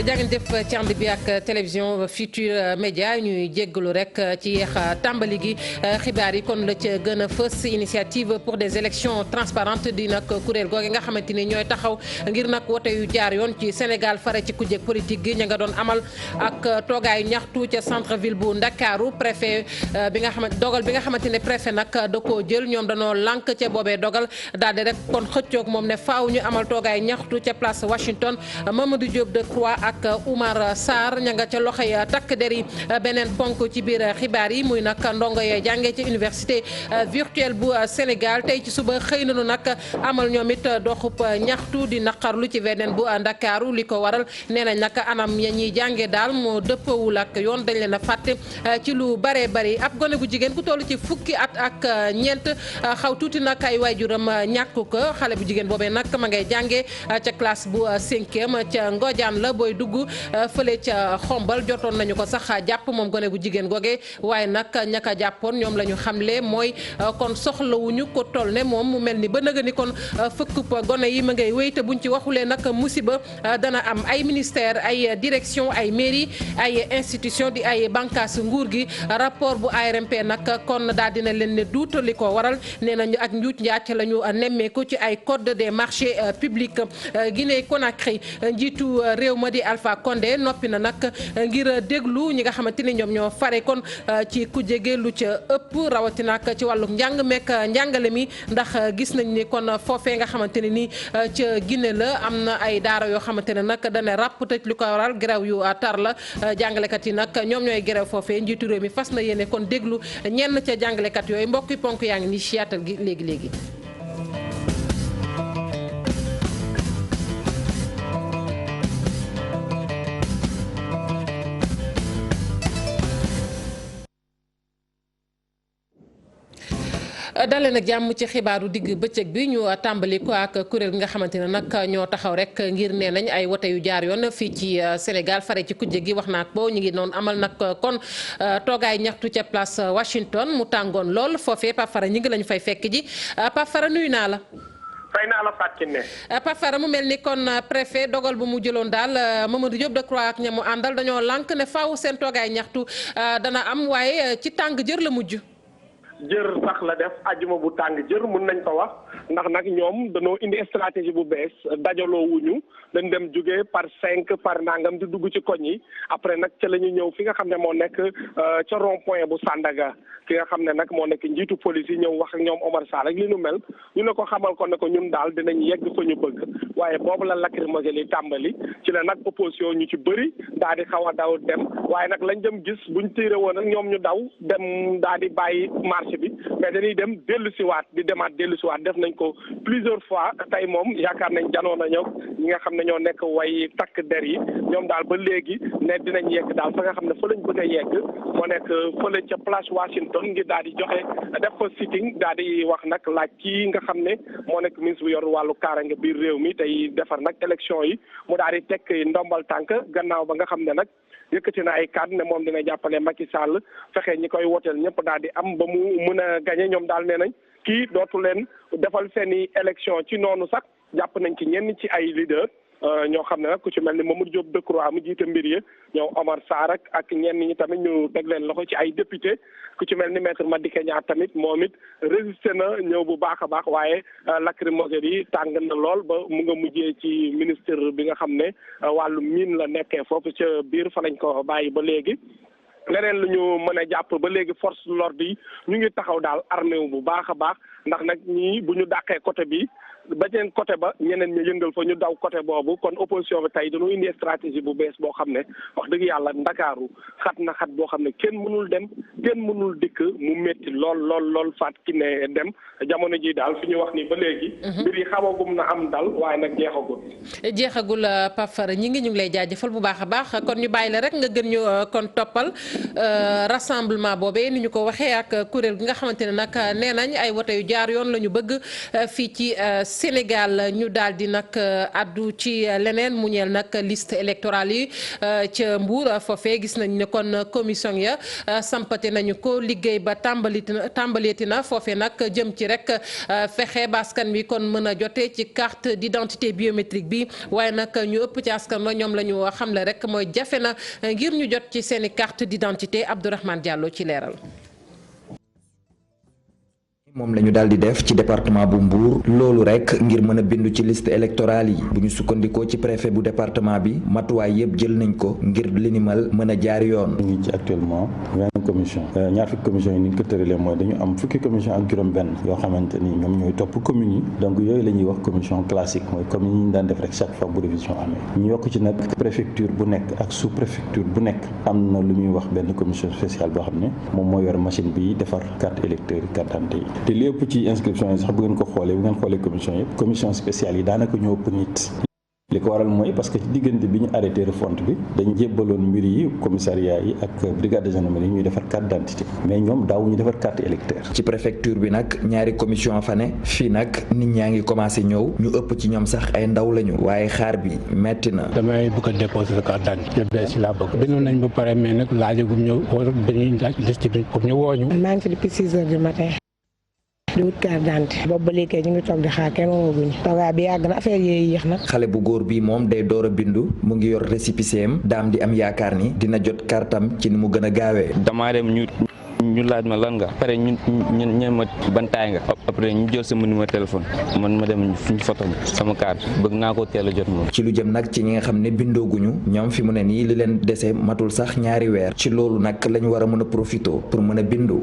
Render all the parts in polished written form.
jàngeen jëf ci ànd bi ak télévision Futurs Médias ñuy jéggalu rek ci yéex tàmbali gi xibaar yi kon la ca gën a fës initiative pour des élections transparentes di nag kuréel googu nga xamante ni ñooy taxaw ngir nag wote yu jaar yoon ci Sénégal fare ci kujje politique gi ña nga doon amal ak toogaayu ñaxtu ca centre ville bu Ndakaaru préfet bi nga xamante dogal bi nga xamante ne préfet nag da koo jël ñoom danoo lànk ca boobee dogal daal di rek kon xëccoog moom ne faaw ñu amal toogaayu ñaxtu ca place Washington Mamadou Diop Decroix ak Oumar Sarr ña nga ca loxoy takk der yi beneen ponk ci biir xibaar yi muy nag ndongo yee jàngee ci université virtuelle bu Sénégal tey ci suba xëy nañu nag amal ñoom it doxub ñaxtu di naqarlu ci VDN bu Ndakaaru li ko waral nee nañ nag anam ya ñuy jàngee daal moo dëppawul ak yoon dañ leen a fàtte ci lu baree bari ab gone bu jigéen ku toll ci fukki at ak ñeent xaw tuuti nag ay waajuram ñàkk ko xale bu jigéen boobee nag ma ngay jàngee ca classe bu 5e ca Ngodiane la booy dugg fële ca Xombal jotoon nañu ko sax jàpp moom gone bu jigéen googee waaye nag ñaka jàppoon ñoom la ñu xamle mooy kon soxlawuñu ko toll ne moom mu mel ni ba nëga ni kon fëkkub gone yi ma ngay wéy te buñ ci waxulee nag musiba dana am ay ministère ay direction ay mairie ay institution di ay bànqaas nguur gi rapport bu ARMP nag kon daal dina leen ne duut li ko waral nee nañu ak njuuj njaac la ñu nemmeeku ci ay code des marchés publics Guinée Conakry njiitu réew ma di Alpha Condé noppi na nag ngir déglu ñi nga xamante ni ñoom ñoo fare kon ci ku jege lu ca ëpp rawatina ak ci wàllu njàng mekk njàngale mi ndax gis nañ ni kon foofee nga xamante ne ni ca Guinée la am na ay daara yoo xamante ne nag dana ràpp tëj li ko waral grève yu tar la jàngalekat yi nag ñoom ñooy grève foofee njiitu réew mi fas na yéene kon déglu ñenn ca jàngalekat yooyu mbokki ponk yaa ngi ni ci yaatal gi léegi-léegi dalee nag jàmm ci xibaaru digg bëccëg bi ñu tàmbali ko ak kuréel gi nga xamante ne nag ñoo taxaw rek ngir nee nañ ay wote yu jaar yoon fii ci Sénégal fare ci kujje gi wax naa ko ñu ngi noonu amal nag kon toogaay ñaxtu ca place Washington mu tàngoon lool foofee Pape Fara ñi ngi lañu fay fekk ji Pape Fara nuyu naa la. fay naa la Fatou Kiné. Pape Fara mu mel ni kon préfet dogal bu mu jëloon daal Mamadou Diop Decroix ak ña mu àndal dañoo lànk ne faaw seen toogaay ñaxtu dana am waaye ci tàng jër la mujj. jër sax la def ajuma bu tàng jër mun nañ ko wax ndax nag ñoom dañoo indi stratégie bu bees dajaloo wuñu dañ dem jóge par 5 par nangam di dugg ci koñ yi après nag ca la ñu ñëw fi nga xam ne moo nekk ca rond point bu Sandaga fi nga xam ne nag moo nekk njiitu police yi ñëw wax ak ñoom Omar Sarr ak li nu mel ñu ne ko xamal ko ne ko ñun daal dinañ yegg fa ñu bëgg waaye boobu la lacrymogène yi tàmbali ci la nag opposition ñu ci bëri daal di xaw a daw dem waaye nag lañ dem gis buñ tiire woon ak ñoom ñu daw dem daal di bàyyi bi mais dañuy dem dellu siwaat di demaat dellu siwaat def nañ ko plusieurs fois tey moom yaakaar nañ janoo nañu ñi nga xam ne ñoo nekk way takk der yi ñoom daal ba léegi ne dinañ yegg daal fa nga xam ne fa lañ bëgg a yegg moo nekk fële ca place Washington ngir daal di joxe def ko sitting daal di wax nag laaj kii nga xam ne moo nekk ministre bu yor wàllu kaaraange biir réew mi tey defar nag élection yi mu daal di tekk ndombal tànk gannaaw ba nga xam ne nag yëkkati na ay kàddu ne moom dina jàppale Macky Sall fexe ñi koy woteel ñëpp daal di am ba mu mën a gagné ñoom daal nee nañ kii dootu leen defal seen i élection ci noonu sax jàpp nañ ci ñenn ci ay leader ñoo xam ne nag ku ci mel ni Mamadou Diop Decroix mu jiite mbir yi ñoom Omar Sarr ak ñenn ñi tamit ñu teg leen loxo ci ay député ku ci mel ni maître Madické Niang tamit moom it résisté na ñëw bu baax a baax waaye lacrymogène yi tàng na lool ba mu nga mujjee ci ministre bi nga xam ne wàllu mine la nekkee foofu ca biir fa lañ ko bàyyi ba léegi. leneen lu ñu mën a jàpp ba léegi force de l'ordre yi ñu ngi taxaw daal armé wu bu baax a baax ndax nag ñii bu ñu dàqee côté bi ba seen côté ba ñeneen ñu yëngal fa ñu daw côté boobu kon opposition bi tey dañoo indi stratégie bu bees boo xam ne wax dëgg yàlla Ndakaaru xat na xat boo xam ne kenn mënul dem kenn mënul dikk mu métti lool faat ki ne dem jamono ji daal fi ñu wax ni ba léegi. mbir yi xamagum na am dal waaye nag jeexagul. jeexagul Pape Fara ñu ngi lay jaajëfal bu baax a baax kon ñu bàyyi la rek nga gën ñu kon toppal rassemblement boobee ni ñu ko waxee ak kuréel gi nga xamante ne nag nee nañ ay wote yu jaar yoon la ñu bëgg fii ci Sénégal. Ñu daal di nag addu ci leneen mu ñeel nag liste électorale yi ca Mbour foofee gis nañ ne kon commission ya sampate nañu ko liggéey ba tàmbaleeti na foofee nag jëm ci rek fexe ba askan wi kon mën a jote ci carte d'identité biométrique bi waaye nag ñu ëpp ci askan wa ñoom la ñu xamle rek mooy jafe na ngir ñu jot ci seeni carte d'identité. Abdourahmane Diallo ci leeral. moom la ñu daal di def ci département bu Mbour loolu rek ngir mën a bindu ci liste électorale yi bu ñu sukkandikoo ci préfet bu département bi matuwaay yëpp jël nañ ko ngir li ni mel mën a jaar yoon. ñu ngi ci actuellement 20 commission ñaar fukki commission yi ni ñu ko tëralee mooy dañu am fukki commission ak juróom-benn yoo xamante ni ñoom ñooy topp communes yi donc yooyu la ñuy wax commission classique mooy comme yi ñu daan def rek chaque fois bu révision amee ñu yokk ci nag préfecture bu nekk ak sous préfecture bu nekk am na lu ñuy wax benn commission spéciale boo xam ne moom moo yor machine bi defar carte électeur carte d'identité yi te lépp ci inscription yi sax bu ngeen ko xoolee bu ngeen xoolee commission yëpp commission spéciale yi daanaka ñoo ëpp nit li ko waral mooy parce que ci diggante bi ñu arrêté refonte bi dañu jébbaloon mbir yi commissariat yi ak brigade de gendarmerie yi ñuy defar carte d'identité mais ñoom daawuñu defar carte électeur ci préfecture bi nag ñaari commission fa ne fii nag nit ñaa ngi commencé ñëw ñu ëpp ci ñoom sax ay ndaw lañu waaye xaar bi metti na. damay bëgg a déposer sa carte d'identité bees yi laa bëgg bindoon nañ ba pare mais nag laajagum ñëw dañuy laaj liste bi pour ñu wooñu. maa ngi fi depuis 6 heures du matin. di wut carte d'identité boobu ba léegi ñu ngi toog di xaar kenn wooguñu toogaay bi yàgg na affaire yi yéex nag. xale bu góor bi moom day door a bindu mu ngi yor récépissé am daam di am yaakaar ni dina jot kartam ci ni mu gën a gaawee. damaa dem ñu laaj ma lan nga pare ñun ma ban taay nga après ñu jël sama numéro téléphone man ma dem fu ñu photo sama carte bëgg naa ko teel a jot moom. ci lu jëm nag ci ñi nga xam ne bindooguñu ñoom fi mu ne nii li leen dese matul sax ñaari weer ci loolu nag la ñu war a mën a profité pour mën a bindu.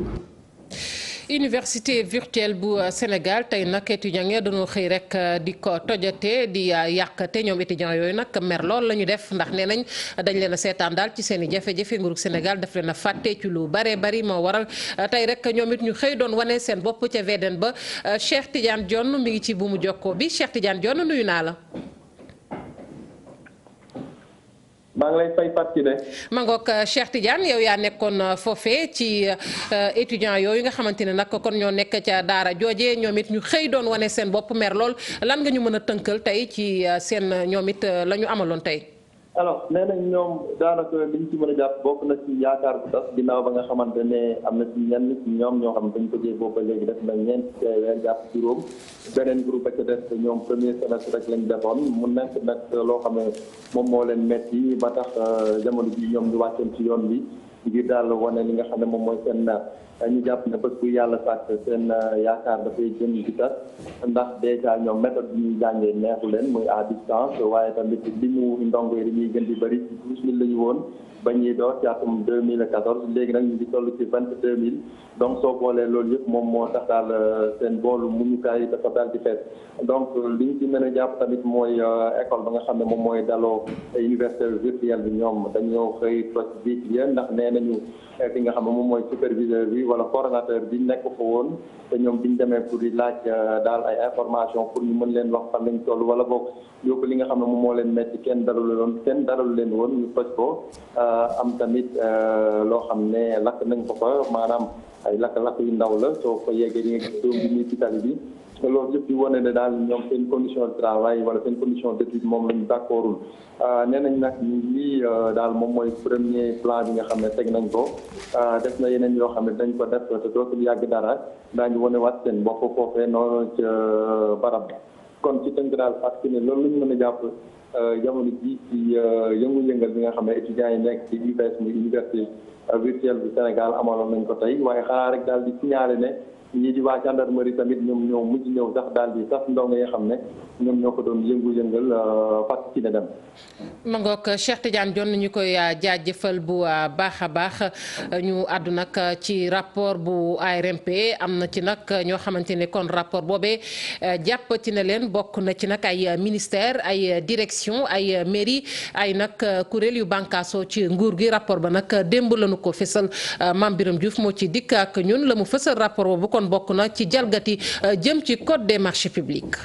Université virtuelle bu Sénégal tey nag étudiants yi dañoo xëy rek di ko tojate di yàqate ñoom étudiants yooyu nag mer lool la ñu def ndax nee nañ dañ leen a seetaan daal ci seen i jafe-jafe nguurug Sénégal daf leen a fàtte ci lu bare bari moo waral tey rek ñoom it ñu xëy doon wane seen bopp ca VDN ba Cheikh Tidiane Dione mi ngi ci bu mu jokkoo bi Cheikh Tidiane Dione nuyu naa la. maa ngi lay fay Fatou Kiné. ma ngoog Cheikh Tidiane yow yaa nekkoon foofee ci étudiants yooyu nga xamante ne nag kon ñoo nekk ca daara jooje ñoom it ñu xëy doon wane seen bopp mer lool lan nga ñu mën a tënkal tey ci seen ñoom it la ñu amaloon tey. alors nee nañ ñoom daanaka liñ ci mën a jàpp bokk na ci yaakaar bu tas ginnaaw ba nga xamante ne am na ci ñenn ci ñoom ñoo xam ne dañ ko jël boobu ba léegi def na ñeent weer jàpp juróom beneen groupe ba ca des ñoom premier semestre rek lañ defoon mu nekk nag loo xam ne moom moo leen metti ba tax jamono ji ñoom ñu wàccoon ci yoon bi ngir daal wane li nga xam ne moom mooy seen ñu jàpp ne bés bu yàlla sàkk seen yaakaar dafay jëm di tas ndax dèjà ñoom méthode bi ñuy jàngee neexu leen muy à distance waaye tamit li mu ndongo yi dañuy gën di bëri ci 12000 la ñu woon ba ñuy door ci atum 2014 léegi nag ñu ngi toll ci 22000 donc soo boolee loolu yëpp moom moo tax daal seen boolu muñukaay yi dafa daal di fees donc li ñu ci mën a jàpp tamit mooy école ba nga xam ne moom mooy daloo université virtuelle bi ñoom dañoo xëy toj bi yéen ndax nee nañu ki nga xam ne moom mooy superviseur bi wala coordonnateur bi nekk fa woon te ñoom biñ demee pour di laaj daal ay information pour ñu mën leen wax fan lañ toll wala boog yóbbu li nga xam ne moom moo leen metti kenn dalalu leen woon ñu toj ko am tamit loo xam ne lakk nañ ko fa maanaam ay lakk-lakk yu ndaw la soo ko yeggee di nga gis doom bi nii ci tali bi loolu yëpp di wane ne daal ñoom seen condition de travail wala seen condition d'étude moom lañu d'accordul nee nañ nag lii daal moom mooy premier plan bi nga xam ne teg nañ ko def na yeneen yoo xam ne dañ ko def te dootul yàgg dara daañu wane waat seen bopp foofee noonu ca barab kon ci tënk daal parce que ne loolu lañu mën a jàpp jamono ji ci yëngu-yëngal bi nga xam ne étudiants yi nekk ci UVS muy université virtuelle bu Sénégal amaloon nañ ko tey waaye xanaa rek daal di signaler ne ñii di waa gendarmerie tamit ñoom ñoo mujj ñëw sax daal di sax ndongo yi xam ne ñoom ñoo ko doon yëngu-yëngal fàtt ci ne dem. ma ngoog Cheikh Tidiane Dione ñu koy jaajëfal bu baax a baax ñu àddu nag ci rapport bu ARMP am na ci nag ñoo xamante ne kon rapport boobee jàppati na leen bokk na ci nag ay ministère ay direction ay mairie ay nag kuréel yu bànkaasoo ci nguur gi rapport ba nag démb lañu ko fësal Mame Birame Diouf moo ci dikk ak ñun la mu fësal rapport boobu kon bokk na ci jalgati jëm ci code des marchés publics.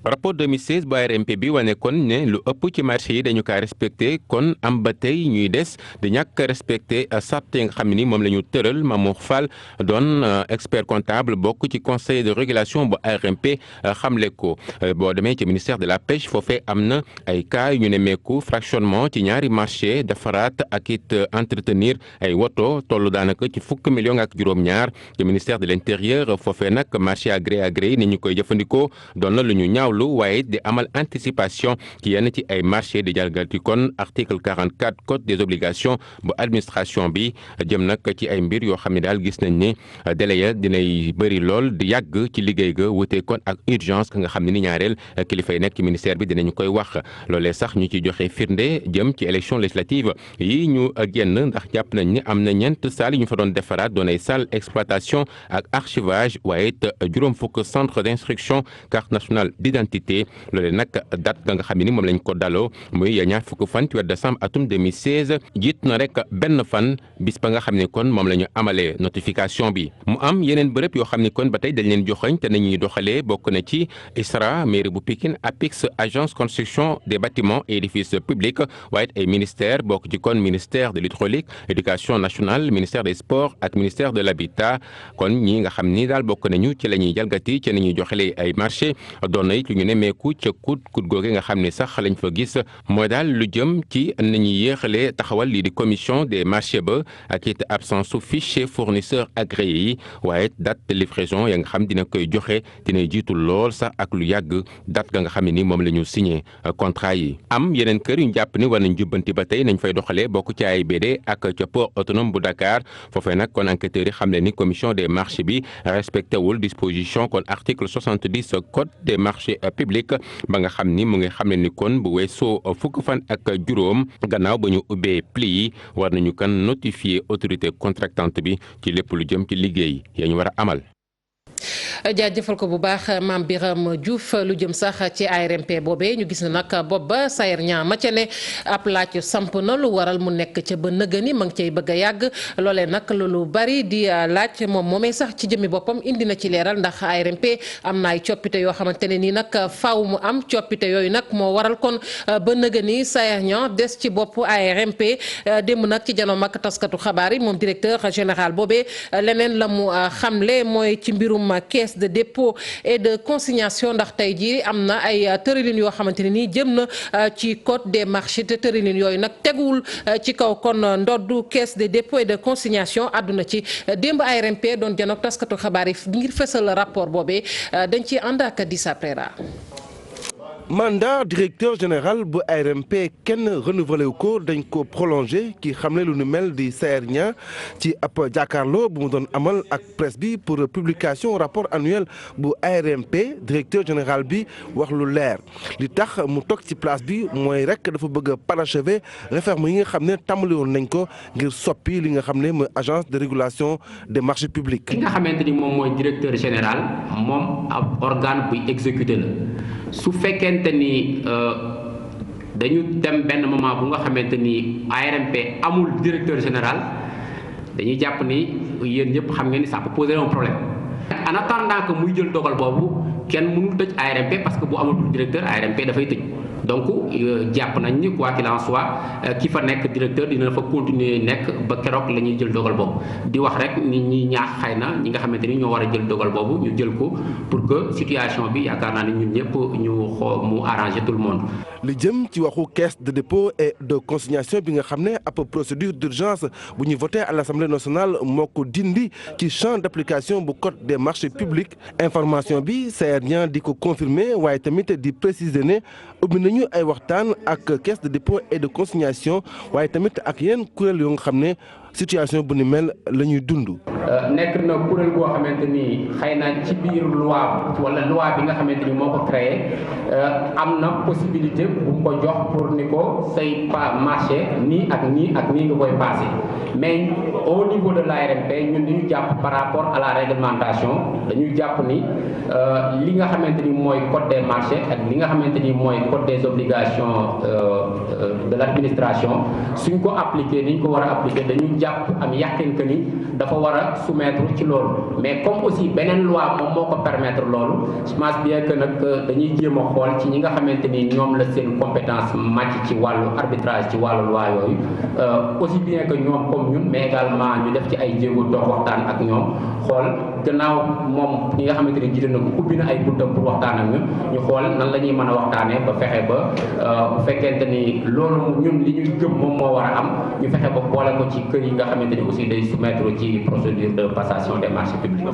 rapport 2016 bu ARMP bi wane kon ne lu ëpp ci marché yi dañu kaa respecté kon am ba tey ñuy des di ñàkk respecté sart yi nga xam ne ni moom la ñu tëral Mamour Fall doon expert comptable bokk ci conseil de régulation bu ARMP xamle ko boo demee ci ministère de la pêche foofee am na ay cas yu ñu nemmeeku fractionnement ci ñaari marché defaraat ak it entretenir ay woto toll daanaka ci 10 millions ak juróom-ñaar ci ministère de l'intérieur foofee nag marché à gré yi ni ñu koy jëfandikoo doon na lu ñu ñaawlu waaye di amal anticipation ci yenn ci ay marché di jalgati kon article 44 code des obligations bu administration bi jëm nag ci ay mbir yoo xam ne daal gis nañ ne délai ya dinay bëri lool di yàgg ci liggéey ga wutee kon ak urgence ka nga xam ne ni ñaareel kilifa yi nekk ci ministère bi dinañu koy wax loolee sax ñu ci joxe firnde jëm ci élection législative yi ñu génn ndax jàpp nañ ne am na ñeent salle yi ñu fa doon defaraat doon ay salle exploitation ak archivage waaye it juróom fukk centre d'instruction carte nationale d'identité loolee nag date nga xam ne ni moom lañ ko daloo muy ñaar fukk fan ci weer décembre atum 2016 jiit na rek benn fan bis ba nga xam ne kon moom la ñu amalee notification bi mu am yeneen bërëb yoo xam ne kon ba tey dañ leen joxañ te nañuy doxalee bokk na ci ISRA mairie bu Pikine APIX agence construction des bâtiments et édifices publics waaye ay ministère bokk ci kon ministère de l'hydraulique éducation nationale ministère des sports ak ministère de l'habitat kon ñi nga xam ni daal bokk nañu ci la ñuy jalgati ci nañuy joxalee ay marché doon na it lu ñu nemmeeku ca kut googe nga xam ne sax lañ fa gis mooy daal lu jëm ci nañuy yéexalee taxawal lii di commission des marchés ba ak it absence su fichier fournisseur agréé yi waaye date de livraison ya nga xam dina koy joxe dina jiitu lool sax ak lu yàgg date ga nga xam ne ni moom la ñu signé contrat yi am yeneen kër yu ñu jàpp ni war nañ jubbanti ba tey nañ fay doxalee bokk ci AIBD ak ca port autonome bu Dakar foofee nag kon enquêteurs yi xam ne ni commission des marchés bi respecté wul disposition kon article 70 code des marchés publics ba nga xam ni mu ngi xam ne ni kon bu weesoo fukk fan ak juróom gannaaw ba ñu ubbee pli yi war nañu kan notifier autorité contractante bi ci lépp lu jëm ci liggéey ya ñu war a amal. jaajëfal ko bu baax Mame Birame Diouf lu jëm sax ci ARMP boobee ñu gis na nag bopp ba Sayer Niang ma ca ne ab laaj samp na lu waral mu nekk ca ba nëgëni ma ngi cay bëgg a yàgg loolee nag lu bari di laaj moom moomee sax ci jëmmi boppam indi na ci leeral ndax ARMP am na ay coppite yoo xamante ne nii nag faaw mu am coppite yooyu nag moo waral kon ba nëgëni Sayer Niang des ci bopp ARMP démb nag ci janoom ak taskatu xabaar yi moom directeur général boobee leneen la mu xamle mooy ci mbirum caisse de dépôt et de consignation ndax tey jii am na ay tëralin yoo xamante ne nii jëm na ci code des marchés te tëralin yooyu nag teguwul ci kaw kon ndoddu caisse de dépôt et de consignation àdduna ci démb ARMP doon janoog taskatu xabaar yi ngir fësal rapport boobee dañ ci ànd ak Dissa Prera. mandat directeur général bu ARMP kenn renouvelé wu ko dañ ko prolongé ki xamle lu nu mel di Sayer Niang ci ab jàkkaarloo bu mu doon amal ak presse bi pour publication rapport annuel bu ARMP directeur général bi wax lu leer li tax mu toog ci place bi mooy rek dafa bëgg a parachever réforme yi nga xam ne tàmbali woon nañ ko ngir soppi li nga xam ne mooy agence de régulation des marchés publics. ki nga xamante ni moom mooy directeur général moom ab organe buy exécuter la su fekkente ni dañu dem benn moment bu nga xamante ni ARMP amul directeur général dañuy jàpp ni yéen ñëpp xam ngeen ni ça peut poser un problème. en attendant que muy jël dogal boobu kenn mënul tëj ARMP parce que bu amatul directeur ARMP dafay tëj donc jàpp nañ ni quoi qu'il en soit ki fa nekk directeur dina fa continuer nekk ba keroog la ñuy jël dogal boobu di wax rek nit ñi ñaax xëy na ñi nga xamante ni ñoo war a jël dogal boobu ñu jël ko pour que situation bi yaakaar naa ne ñun ñëpp ñu xoo mu arranger tout le monde. li jëm ci waxu caisse de dépôt et de consignation bi nga xam ne ab procédure d'urgence bu ñu voté à l'Assemblée nationale moo ko dindi ci champ d'application bu code des marchés publics information bi Sayer Niang di ko confirmer waaye tamit di préciser ne ubbi nañu ay waxtaan ak caisse de dépôt et de consignation waaye tamit ak yenn kuréel yoo nga xam ne situation bu ni mel la ñuy dund. nekk na kuréel goo xamante ni xëy na ci biir loi wala loi bi nga xamante ni moo ko créé am na possibilité bu mu ko jox pour ni ko say marché nii ak nii ak nii nga koy passé mais au niveau de l'ARMP ñun dañu jàpp par rapport à la réglementation dañu jàpp ni li nga xamante ni mooy code des marchés ak li nga xamante ni mooy code des obligations de l'administration suñ ko appliqué ni ñu ko war a appliqué dañu ñu jàpp am yàqin que ni dafa war a soumettre ci loolu mais comme aussi beneen loi moom moo ko permettre loolu je pense bien que nag dañuy jéem a xool ci ñi nga xamante ni ñoom la seen compétence màcc ci wàllu arbitrage ci wàllu loi yooyu aussi bien que ñoom comme ñun mais également ñu def ci ay jéego dox waxtaan ak ñoom xool gannaaw moom ñi nga xamante ni jiite na ko ubbi na ay buntam pour waxtaan ak ñun ñu xool nan la ñuy mën a waxtaanee ba fexe ba bu fekkente ni loolu ñun li ñuy gëm moom moo war a am ñu fexe ba boole ko ci kër yi nga xamante ni aussi day soumettre ci procédure de passation des marchés publics.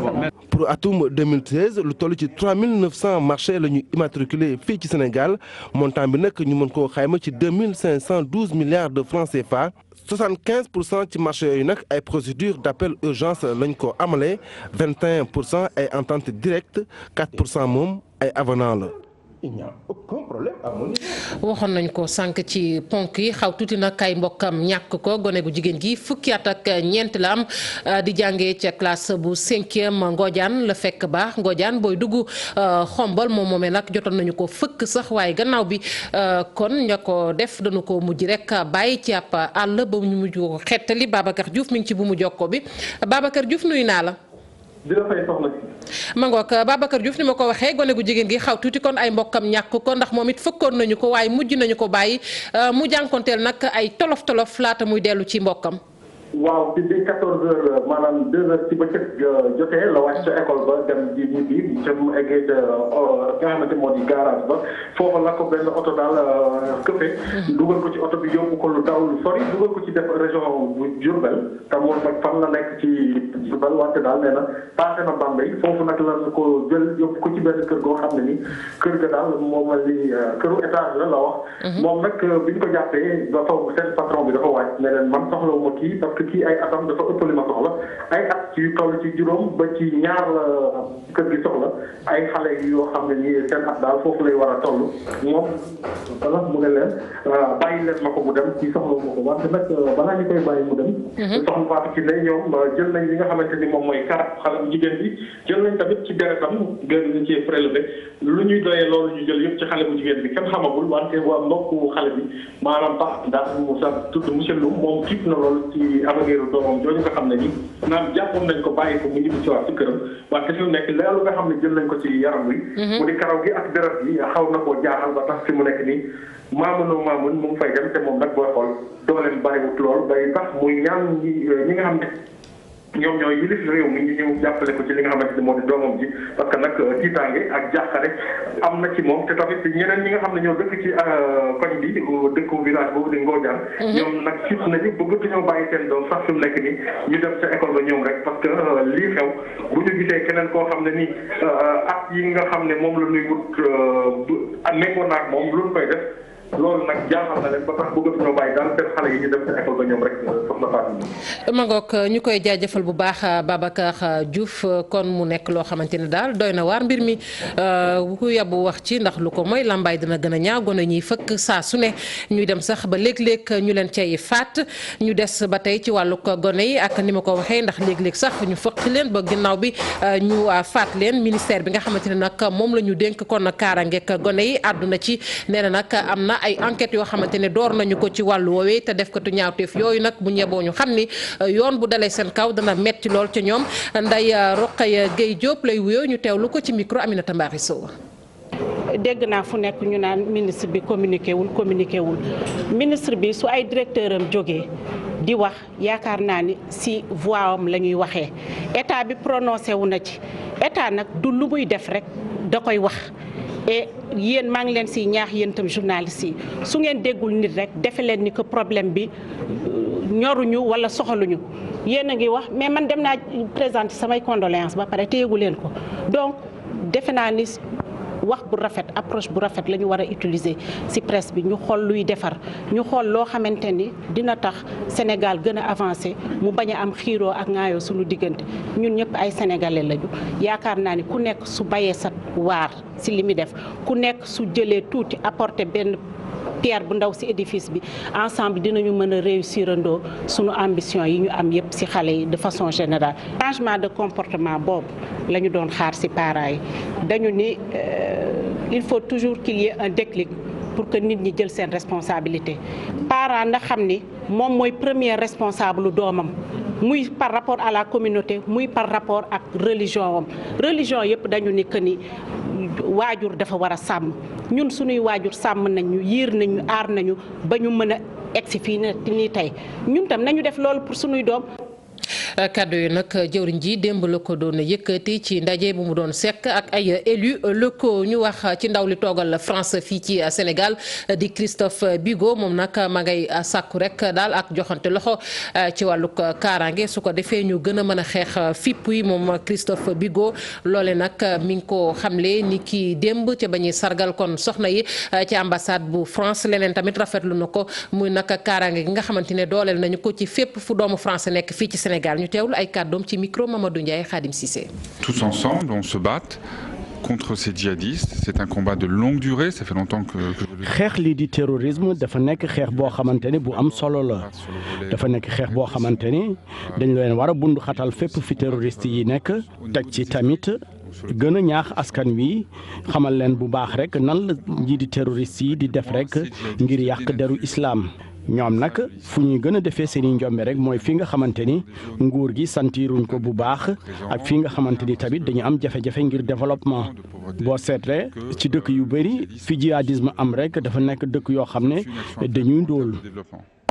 pour atum 2013 lu toll ci 3900 marchés la ñu immatriculé fii ci Sénégal montant bi nag ñu mën koo xayma ci 2512 milliards de francs CFA. 75% ci marché yooyu nag ay procédure d'appel urgence lañ ko amalee 21% ay entente directe 4% moom ay avenant la. Il n'y a aucun problème à mon niveau. waxoon nañ ko sànq ci ponk yi xaw tuuti nag kay mbokkam ñàkk ko gone gu jigéen gi fukki at ak ñeent la am di jàngee ca classe bu 5e Ngodiane la fekk baax Ngodiane booy dugg xombal moomee nag jotoon nañu ko fëkk sax waaye gannaaw bi kon ña ko def dañu ko mujj rek bàyyi ci ab àll ba ñu mujj ko xettali Babacar Diouf mi ngi ci bu mu jokko bi Babacar Diouf nuyu naa la. dina fay soxla ma ngoog Babacar Diouf ni ma ko waxee gone gu jigéen gi xaw tuuti kon ay mbokkam ñàkk ko ndax moom it fëkkoon nañu ko waaye mujj nañu ko bàyyi mu jànkonteel nag ay tolof laata muy dellu ci mbokkam. waaw ci biir 14 heures maanaam 2 heures ci bëccëg jotee la wàcc ca école ba dem ji ñibbi ca mu eggee ca nga xamante moo di garage ba foofa la ko benn oto daal këfe dugal ko ci oto bi yóbbu ko lu daw lu sori dugal ko ci def région bu Diourbel te moom nag fan la nekk ci Diourbel wante daal nee na passé na Bambey foofu nag la ko jël yóbbu ko ci benn kër goo xam ne ni kër ga daal moom li këru étage la wax moom nag bi ñu ko jàppee dafa seen patron bi dafa wàcc ne leen man soxlawuma kii parce que kii ay atam dafa ëpp li ma soxla ay at ci toll ci juróom ba ci ñaar la kër gi soxla ay xale yoo xam ne nii seen at daal foofu lay war a toll moom wala mu ne leen bàyyi leen ma ko mu dem ci soxla ma ko wante nag balaa ñu koy bàyyi mu dem soxna Fatou ci ne ñoom jël nañ li nga xamante ni moom mooy karab xale bu jigéen bi jël nañ tamit ci deretam gën nañ ci prélevé lu ñuy doyee loolu ñu jël yëpp ci xale bu jigéen bi kenn xamagul wante waa mbokku xale bi maanaam baax daal mu sax tudd monsieur Loum moom tiit na loolu ci avenir doomam jooju nga xam ne ni naan jàppoon nañ ko bàyyi ko mu ñibbi ci waat ci këram wante fi mu nekk loolu nga xam ne jël nañ ko ci yaram wi mu di karaw gi ak deret gi xaw na koo jaaxal ba tax fi mu nekk nii maamun mu ngi fay dem te moom nag booy xool dooleen bàyyiwut lool bay tax muy ñaan ñi nga xam ne ñoom ñooy yilif réew mi ñu ñëw jàppale ko ci li nga xamante ni moo di doomam ji parce que nag tiitaange ak jàqare am na ci moom te tamit ñeneen ñi nga xam ne ñoo dëkk ci koñ bi dëkku village boobu di Ngodiane ñoom nag siit nañu bëggatuñoo bàyyi seen doom sax fi mu nekk nii ñu dem ca école ba ñoom rek parce que lii xew bu ñu gisee keneen koo xam ne nii at yi nga xam ne moom la ñuy wut nekkoon naag moom lu ñu koy def loolu nag jaaxal na leen ba tax bëggatuñoo bàyyi daal def xale yi ñu dem ci école ba ñoom rek soxna Fatou. ma ngoog ñu koy jaajëfal bu baax Babacar Diouf kon mu nekk loo xamante ne daal doy na waar mbir mi ku yàbbu wax ci ndax lu ko mooy lambaay dina gën a ñaaw gone ñuy fëkk saa su ne ñuy dem sax ba léeg-léeg ñu leen cay faat ñu des ba tey ci wàllu gone yi ak ni ma ko waxee ndax léeg-léeg sax ñu fëkk leen ba ginnaaw bi ñu faat leen ministère bi nga xamante ne nag moom la ñu dénk kon kaaraangeeg gone yi àdduna ci nee na nag am na ay enquêtes yoo xamante ne door nañu ko ci wàllu woowee te def ko tu ñaawteef yooyu nag bu ñeboo ñu xam ni yoon bu dalee seen kaw dana metti lool ca ñoom Ndeye Rokhaya Gueye Diop lay wuyoo ñu teewlu ko ci micro Aminata Mbaari Sow. dégg naa fu nekk ñu naan ministre bi communiqué wul ministre bi su ay directeur am jógee di wax yaakaar naa ni si voix am la ñuy waxee état bi prononcé wu na ci état nag du lu muy def rek da koy wax. et yéen maa ngi leen si ñaax yéen itam journalistes yi su ngeen déggul nit rek defe leen ni que problème bi ñoruñu wala soxaluñu yéen a ngi wax mais man dem naa présenter samay condoléances ba pare te yëgu leen ko donc defe naa ni wax bu rafet approche bu rafet la ñu war a utiliser ci presse bi ñu xool luy defar ñu xool loo xamante ni dina tax Sénégal gën a avancé mu bañ a am xiiroo ak ŋaayoo suñu diggante ñun ñëpp ay sénégalais lañu yaakaar naa ni ku nekk su bayee sa waar ci li muy def ku nekk su jëlee tuuti apporter benn pierre bu ndaw ci édifice bi ensemble dinañu mën a réussir andoo sunu ambition yi ñu am yépp ci xale yi de façon générale. Changement de comportement boobu la ñu doon xaar ci parents yi dañu ni il faut toujours qu'il y ait un déclic pour que nit ñi jël seen responsabilité parent na xam ni moom mooy premier responsable doomam muy par rapport à la communauté muy par rapport ak religion yëpp dañu ni que ni waajur dafa war a sàmm ñun suñuy waajur sàmm nañu yiir nañu aar nañu ba ñu mën a egsi fii nii tey ñun tam nañu def loolu pour suñuy doom. kaddu yi nag jëwriñ ji démb la ko doon yëkkati ci ndaje bu mu doon sekk ak ay élus locaux ñu wax ci ndaw li toogal France fii ci Sénégal di Christophe Bigot moom nag ma ngay sàkku rek daal ak joxante loxo ci wàllug kaaraange su ko defee ñu gën a mën a xeex fipp yi moom Christophe Bigot loole nag mi ngi ko xamle ni ki démb ca ba ñuy sargal kon soxna yi ci ambassade bu France leneen tamit rafetlu na ko muy nag kaaraange gi nga xamante ne dooleel nañu ko ci fépp fu doomu France nekk fii ci Sénégal. ñu teewlu ay kàddoom ci micro Mamadou Ndiaye Khadim Cissé. Tous ensemble, on se bat contre ces djihadistes. C'est un combat de longue durée. Ça fait longtemps que xeex lii di terrorisme dafa nekk xeex boo xamante ne bu am solo la dafa nekk xeex boo xamante ni dañ leen war a bundu xatal fépp fi terroriste yi nekk teg ci tamit gën a ñaax askan wi xamal leen bu baax rek nan la ñii di terroriste yi di def rek ngir yàq deru islam. ñoom nag fu ñuy gën a defee seen i njombe rek mooy fi nga xamante ni nguur gi santiruñ ko bu baax ak fi nga xamante ni tamit dañu am jafe-jafe ngir développement boo seetlee ci dëkk yu bëri fi djihadisme am rek dafa nekk dëkk yoo xam ne dañuy ndóol.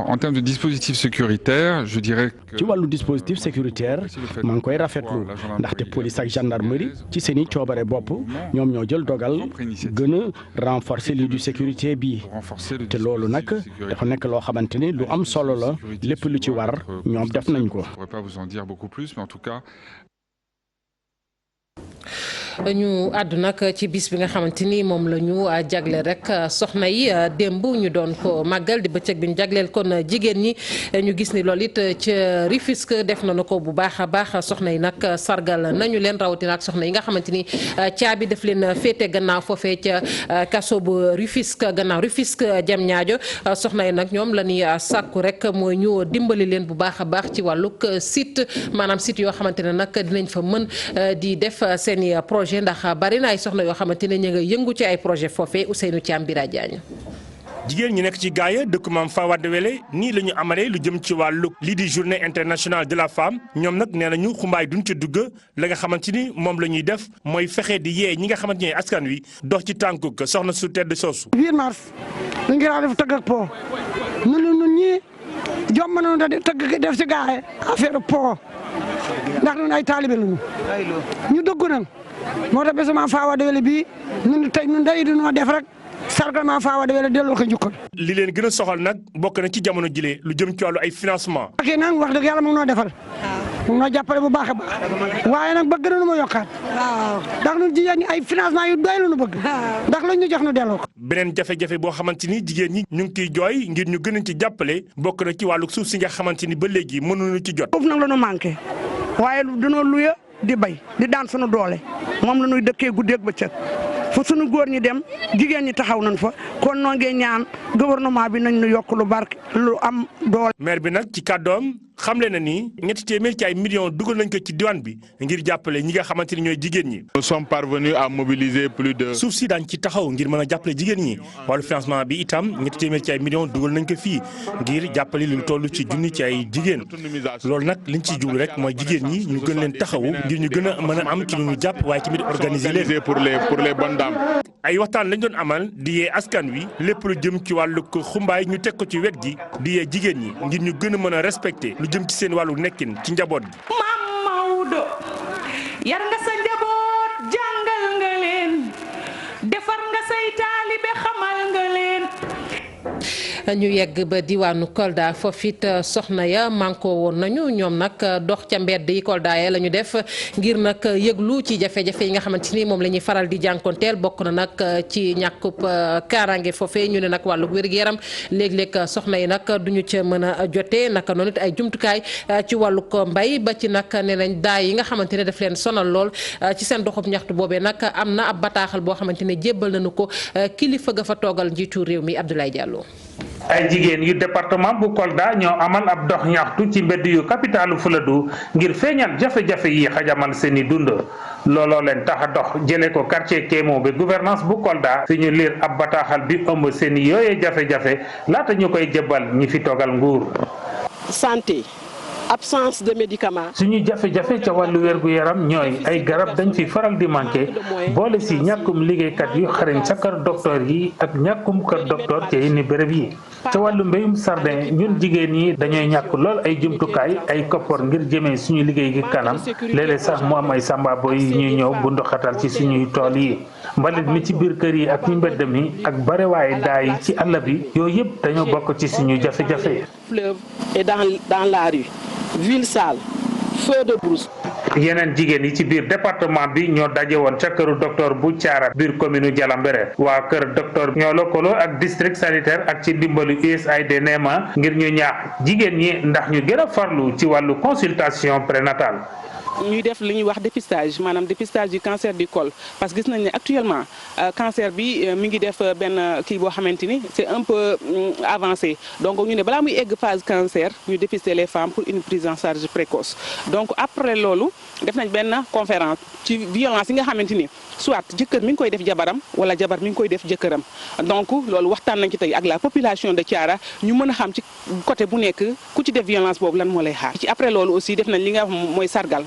En termes de dispositifs sécuritaires, je dirais que ci wàllu dispositif sécuritaire maa ngi koy rafetlu ndaxte police ak gendarmerie ci seen i coobare bopp ñoom ñoo jël dogal gën a renforcer lii du sécurité bi te loolu nag dafa nekk loo xamante ni lu am solo la lépp lu ci war ñoom def nañ ko. Je ne pourrais pas vous en dire beaucoup plus, mais en tout cas. ñu àddu nag ci bis bi nga xamante ni moom la ñu jagle rek soxna yi démb ñu doon ko màggal di bëccëg bi ñu jagleel kon jigéen ñi ñu gis ni loolu it ca Rufisque def nañu ko bu baax a baax soxna yi nag sargal nañu leen rawatina ak soxna yi nga xamante ni caabi daf leen féete gannaaw foofee ca kaso bu Rufisque gannaaw Rufisque jam ñaajo soxna yi nag ñoom la ñuy sàkku rek mooy ñu dimbali leen bu baax a baax ci wàllug site maanaam site yoo xamante ne nag dinañ fa mën di def seeni projet ndax bari na ay soxna yoo xamante ne ñu nga yëngu ci ay projet foofee Ousseynou Thiam Bira Diagne. jigéen ñi nekk ci gaaya dëkk Maam Fawade Wele nii la ñu amalee lu jëm ci wàllu lii di journée internationale de la femme ñoom nag nee nañu xumbaay duñ ca dugg la nga xamante ni moom la ñuy def mooy fexe di yee ñi nga xamante ni askan wi dox ci tànkuk soxna su tedd soosu. 8 mars dañ ngi def tëgg ak po ñun ñii jom nañu da tëgg def ci gaaya affaire po ndax ñun ay taalibe lañu ñu dëggu nañ moo tax bésu Maam Fawade Wele bii ñun tey ñun day dunoo def rek sargal Maam Fawade Wele delloo ko njukkal. li leen gën a soxal nag bokk na ci jamono jile lu jëm ci wàllu ay financement. ok nag wax dëgg yàlla mu ngi noo defal mu ngi noo jàppale bu baax a baax waaye nag bëgg nañu ma yokkaat ndax ñun jigéen ñi ay financement yu doy la ñu bëgg ndax lañ ñu jox ñu delloo ko. beneen jafe-jafe boo xamante ni jigéen ñi ñu ngi ciy jooy ngir ñu gën a ci jàppale bokk na ci wàllu suuf si nga xamante ni ba léegi mënuñu ci jot. foofu nag la ñu manqué waaye dañoo luye di bay di daan suñu doole moom la ñuy dëkkee guddeeg bëccëg fu suñu góor ñi dem jigéen ñi taxaw nañ fa kon noo ngee ñaan gouvernement bi nañ ñu yokk lu barke lu am doole. maire bi nag ci kàddoom xamle na ni ñetti téeméer ci ay millions dugal nañ ko ci diwaan bi ngir jàppale ñi nga xamante ni ñooy jigéen ñi. Nous sommes parvenus à mobiliser plus de. suuf si daañ ci taxaw ngir mën a jàppale jigéen ñi wàllu financement bi itam ñetti téeméer ci ay millions dugal nañ ko fii ngir jàppale lu toll ci junni ci ay jigéen loolu nag liñ ciy jublu rek mooy jigéen ñi ñu gën leen taxawu ngir ñu gën a mën a am ci lu ñu jàpp waaye tamit organiser leen pour les bonnes dames. ay waxtaan lañ doon amal di yee askan wi lépp lu jëm ci wàllu xumbaay ñu teg ko ci wet gi di yee jigéen ñi ngir ñu gën a mën a respecté lu jëm ci seen wàllu nekkin ci njaboot gi. Maam Maodo yar nga sa njaboot jàngal nga leen defar nga say taalibe xamal nga leen. ñu yegg ba diwaanu Kolda foofu it soxna ya manko woon nañu ñoom nag dox ca mbedd yi Kolda ya la ñu def ngir nag yëglu ci jafe-jafe yi nga xamante ni moom la ñuy faral di jànkonteel bokk na nag ci ñàkkub kaaraange foofee ñu ne nag wàllu wér-gu-yaram léeg-léeg soxna yi nag duñu ca mën a jotee naka noonu it ay jumtukaay ci wàllu ko mbay ba ci nag ne nañ daay yi nga xamante ne daf leen sonal lool ci seen doxub ñaxtu boobee nag am na ab bataaxal boo xamante ne jébbal nañu ko kilifa ga fa toogal njiitu réew mi Abdoulaye Diallo. ay jigéen yu département bu Kolda ñoo amal ab dox ñaxtu ci mbedd yu capitalu Fuladu ngir feeñal jafe-jafe yi xajamal seeni dund looloo leen tax a dox jëlee ko quartier Kémo bi gouvernance bu Kolda fi ñu liir ab bataaxal bi ëmb seeni yooyee jafe-jafe laata ñu koy jëbal ñi fi togal nguur. santé. absence de médicaments. suñu jafe-jafe ca wàllu wérgu yaram ñooy ay garab dañ fi faral di manqué boole si ñàkkum liggéeykat yu xarañ sa kër docteur yi ak ñàkkum kër docteur ci yenn béréb yi ca wàllu mbéyum sardin ñun jigéen ñi dañooy ñàkk lool ay jumtukaay ay koppar ngir jëmee suñu liggéey gi kanam léeg-léeg sax mu am ay sambabo yi ñuy ñëw bu ndoxatal ci suñuy tool yi mbalit mi ci biir kër yi ak ñu mbedd mi ak barewaaye daay ci àll bi yooyu yëpp dañoo bokk ci suñu jafe-jafe. fleuve et dans la rue. ville sale, feu de brousse. yeneen jigéen yi ci biir département bi ñoo daje woon ca këru docteur bu Thiara biir commune Jalambere waa kër docteur ñoo lëkkaloo ak district sanitaire ak ci dimbalu USAID NEMA ngir ñu ñaax jigéen ñi ndax ñu gën a farlu ci wàllu consultation prénatale. ñuy def li ñuy wax dépistage maanaam dépistage du cancer du col parce que gis nañ ne actuellement cancer bi mi ngi def benn kii boo xamante ni c'est un peu avancé donc ñu ne balaa muy egg phase cancer ñu dépister les femmes pour une prise en charge précoce donc après loolu def nañ benn conférence ci violence yi nga xamante ni soit jëkkër mi ngi koy def jabaram wala jabar mi ngi koy def jëkkëram donc loolu waxtaan nañ ci tey ak la population de Thiara ñu mën a xam ci côté bu nekk ku ci def violence boobu lan moo lay xaar ci après loolu aussi def nañ li nga xam mooy sargal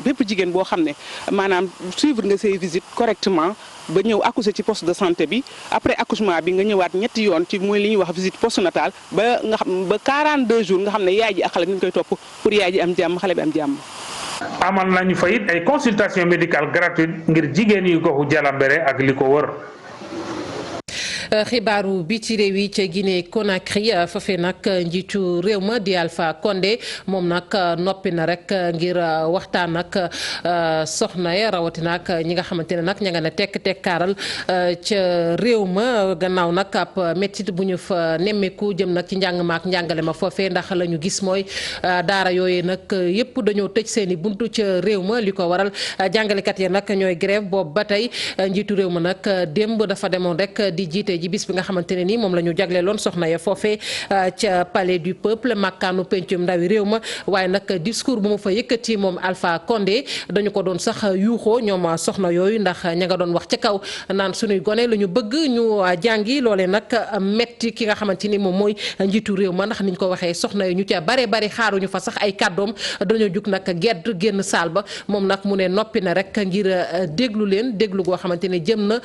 bépp jigéen boo xam ne maanaam suivre nga say visite correctement ba ñëw accoucher ci poste de santé bi après accouchement bi nga ñëwaat ñetti yoon ci mooy li ñuy wax visite postnatale ba nga xam ba 42 jours nga xam ne yaay ji ak xale bi ñu koy topp pour yaay ji am jàmm xale bi am jàmm. amal nañu fa it ay consultation médicale gratuite ngir jigéen yu goxu Jalambere ak li ko wër. xibaaru bi ci réew yi ca Guinée Conakry foofee nag njiitu réew ma di Alpha Condé moom nag noppi na rek ngir waxtaan ak soxna ya rawatina ak ñi nga xamante ne nag ña nga ne tekkaaral ca réew ma gannaaw nag ab méttit bu ñu fa nemmeeku jëm nag ci njàng ma ak njàngale ma foofee ndax la ñu gis mooy daara yooyu nag yëpp dañoo tëj seen i buntu ca réew ma li ko waral jàngalekat ya nag ñooy grève boobu ba tey njiitu réew ma nag démb dafa demoon rek di jiite ji bis bi nga xamante ne ni moom la ñu jagleeloon soxna ya foofee ca palais du peuple makkaanu pencum ndawi réew ma waaye nag discours bu mu fa yëkkati moom Alpha Condé dañu ko doon sax yuuxoo ñoom soxna yooyu ndax ña nga doon wax ca kaw naan suñuy gone la ñu bëgg ñu jàngi loolee nag metti ki nga xamante ni moom mooy njiitu réew ma ndax niñ ko waxee soxna yi ñu ca bare bari xaaruñu fa sax ay kàddoom dañoo jug nag gedd génn saal ba moom nag mu ne noppi na rek ngir déglu leen déglu goo xamante ne jëm na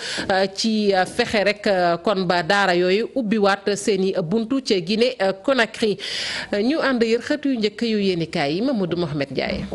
ci fexe rek kon ba daara yooyu ubbiwaat seeni buntu ca Guinée Conakry ñu ànd yër xët yu njëkk yu yéenikaay yi Mamadou Mohamed Ndiaye.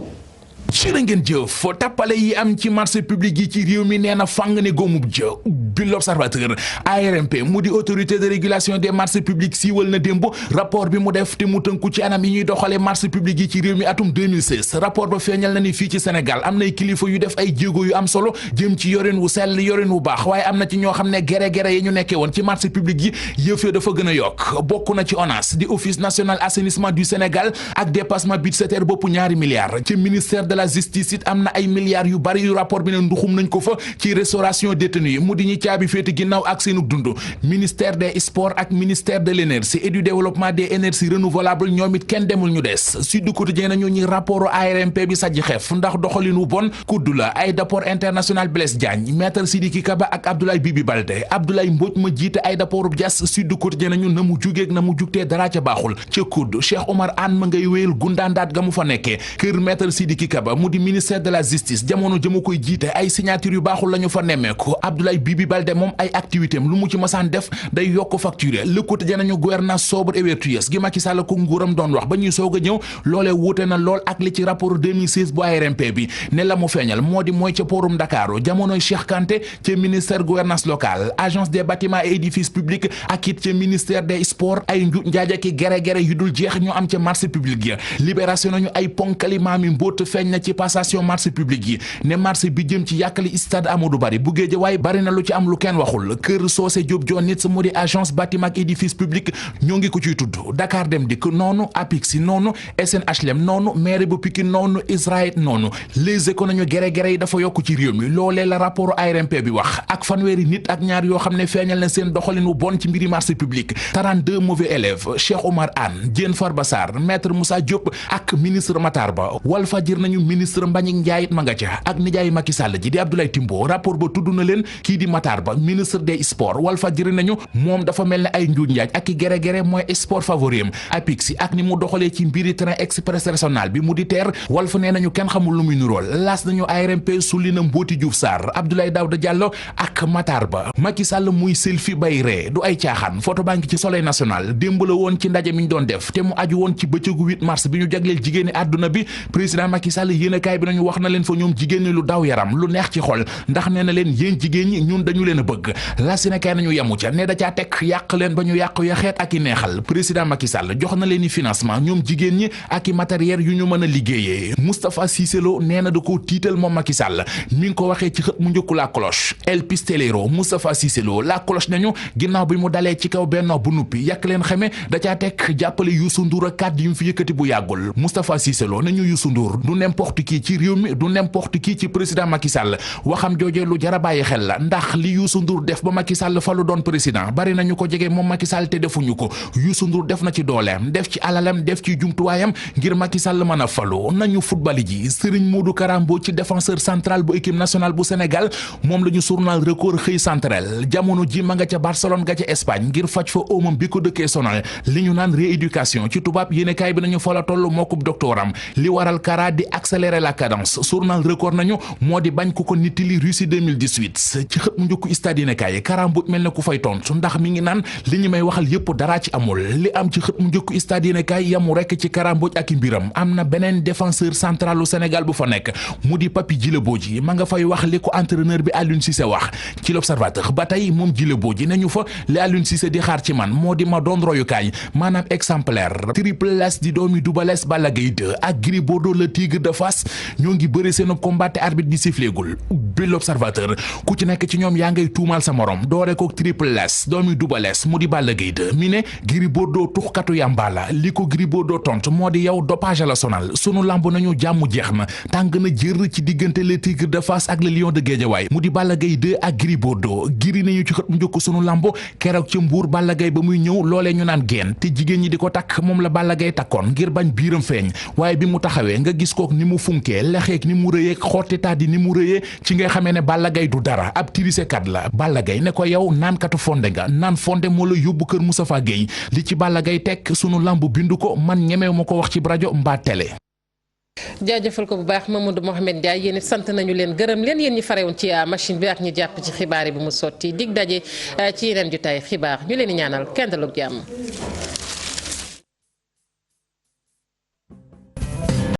jërë ngeen jëf tappale yi am ci marché public yi ci réew mi nee na fàng ne góomub jë bi l'observateur ARMP mu di autorité de régulation des marchés publics siiwal na démb rapport bi mu def te mu tënku ci anam yi ñuy doxale marché public yi ci réew mi atum 2016 rapport ba feeñal na ni fii ci Sénégal am nay kilifa yu def ay jéego yu am solo jëm ci yorin wu sell yorin wu baax waaye am na ci ñoo xam ne gere yi ñu nekkee woon ci marché public yi yëf ya dafa gën a yokk bokk na ci ONAS di office national assainissement du Sénégal ak dépassement budgétaire bopp ñaari milliards ci ministère de la justice it am na ay milliards yu bari yu rapport bi ne nduxum nañ ko fa ci restauration détenu yi mu di ñi caabi féete ginnaaw ak seenu dund ministère des sports ak ministère de l'énergie et du développement des énergies renouvelables ñoom it kenn demul ñu des Sud Quotidien nañu ñi rapport ARMP bi sajji xeef ndax doxalin wu bon kudd la aéroport international Blaise Diagne maître Sidiki Kaba ak Abdoulaye Bibi Baldé Abdoulaye Mbodj ma jiite aéroport Diass Sud Quotidien nañu na mu jugeeg na mu jugtee dara ca baaxul ca kudd Cheikh Omar Anne ma ngay wéyal gundaandaat ga mu fa nekkee kër maître Sidiki Kaba mu di ministère de la justice jamono jëmu koy jiite ay signature yu baaxul la ñu fa nemmeeku Abdoulaye Bibi Baldé moom ay activité am lu mu ci masaan def day yokk facturé Le Quotidien nañu gouvernance sobre et vertueuse gi Macky Sall ko nguuram doon wax ba ñuy soog a ñëw loolee wuute na lool ak li ci rapport 2016 bu ARMP bi ne la mu feeñal moo di mooy ca porum Dakar jamonoy Cheikh Kanté ca ministère gouvernance locale agence des bâtiments et édifices publics ak it ca ministère des sports ay njuuj njaaj ak gere yu dul jeex ñu am ca marché public ya libération nañu ay ponkali maami mbóot feeñ na ci passation marché public yi ne marché bi jëm ci yàkkali stade Amadou Barry bu Guédiawaye bari na lu ci am lu kenn waxul kër Socé Diop Dionit mu di agence bâtiment ak édifice public ñoo ngi ko ciy tudd Dakar Dem Dikk noonu APIX noonu SNHLM noonu maire bu Pikine noonu Israël noonu Les Échos nañu gere yi dafa yokk ci réew mi loolee la rapport ARMP bi wax ak fanweeri nit ak ñaar yoo xam ne feeñal na seen doxalin wu bon ci mbiri marché public 32 mauvais élèves Cheikh Omar Anne Diène Farba Sarr maître Moussa Diop ak ministre Matar Ba Walfadjri nañu ministre Mbagnick Ndiaye it ma nga ca ak nijaay Macky Sall ji di Abdoulaye Timbo rapport ba tudd na leen kii di Matar Ba ministre des sports Walfadjri nañu moom dafa mel ne ay njuuj njaaj ak i gere mooy sport favori am APIX ak ni mu doxalee ci mbiri train express régional bi mu di teer Walf nee nañu kenn xamul lu muy nurool laas nañu ARMP sulli na Mboti Diouf Sarr Abdoulaye Daouda Diallo ak Matar Ba Macky Sall muy selfie bay ree du ay caaxaan photo baa ngi ci Soleil national démb la woon ci ndaje mi ñu doon def te mu aju woon ci bëccëgu 8 mars bi ñu jagleel jigéeni àdduna bi président Macky Sall yéenekaay bi nañu wax na leen fa ñoom jigéen ñi lu daw yaram lu neex ci xol ndax nee na leen yéen jigéen ñi ñun dañu leen a bëgg la Sénégal nañu yemu ca ne da caa teg yàq leen ba ñu yàq yaxeet ak i neexal président Macky Sall jox na leen i financement ñoom jigéen ñi ak i matériel yu ñu mën a liggéeyee Moustapha Cissé Lo nee na da koo tiital moom Macky Sall mi ngi ko waxee ci xët mu njëkku la cloche El Pistolero Moustapha Cissé Lo la cloche nañu ginnaaw bi mu dalee ci kaw Benno bu nuppi yàq leen xame da caa teg jàppale Youssou Ndour ak kàddu yi mu fi yëkkati bu yàggul Moustapha Cissé Lo nañu Youssou Ndour du n'importe qui ci réew mi du n'importe qui ci président Macky Sall waxam joojee lu jara bàyyi xel la ndax li Youssou Ndour def ba Macky Sall fa lu doon président bari nañu ko jege moom Macky Sall te defuñu ko Youssou Ndour def na ci dooleem def ci alalam def ci jumtuwaayam ngir Macky Sall mën a falu nañu football ji Serigne Modou Karambo ci défenseur central bu équipe nationale bu Sénégal moom la ñu journal Record xëy central jamono ji ma nga ca Barcelone ga ca Espagne ngir faj fa óomam bi ko dëkkee sonal li ñu naan rééducation ci tubaab yéenekaay bi nañu fa la toll mookub doctoram li waral Kara di accélérer la cadence journal Record nañu moo di bañ ku ko nittali Russie 2018 ci xët mu njëkku stade yéenekaay Kara Mbodj mel ne ku fay tontu ndax mi ngi naan li ñu may waxal yépp dara ci amul li am ci xët mu njëkku stade yéenekaay yamu rekk ci Kara Mbodj ak i mbiram am na beneen défenseur central u Sénégal bu fa nekk mu di Papi Djile Bodji ma nga fay wax li ko entraîneur bi Aliou Cissé wax ci l'Observateur ba tey moom Djile Bodji nañu fa li Aliou Cissé di xaar ci man moo di ma doon royukaay maanaam exemplaire Triple S di doomi Double Less Balla Gaye 2 ak Gris Bordeaux le tigre de Fass ñoo ngi bëri seen combat te arbitre bi siffléegul bi l'Observateur ku ci nekk ci ñoom yaa ngay tuumal sa morom doore ko Triple S doomi Double Less mu di Balla Gaye 2 mi ne Gris Bordeaux tuxkatu yàmba la li ko Gris Bordeaux tontu moo di yow dopage la sonal sunu lamb nañu jàmm jeex na tàng na jër ci diggante le tigre de Fass ak le lion de Guédiawaye mu di Balla Gaye 2 ak Gris Bordeaux giri nañu ci xët mu njëkk sunu lamb keroog ca Mbuur Balla Gaye ba muy ñëw loolee ñu naan geen te jigéen ñi di ko takk moom la Balla Gaye takkoon ngir bañ biiram feeñ waaye bi mu taxawee nga gis kook ni mu funkee lexeek ni mu rëyee xotti taat yi ni mu rëyee ci ngay xamee ne Balla Gaye du dara ab tirisekat la Balla Gaye ne ko yow naankatu fonde nga naan fonde moo la yóbbu kër Moustapha Guèye li ci Balla Gaye tekk sunu lamb bindu ko man ñemew ma ko wax ci rajo mbaa télé. jaajëfal ko bu baax Mamadou Mohamed Ndiaye yéen it sant nañu leen gërëm leen yéen ñi farewoon ci machine bi ak ñi jàpp ci xibaar yi bu mu sotti dig daje ci yeneen jotaay xibaar ñu leen di ñaanal kenn dalug jàmm.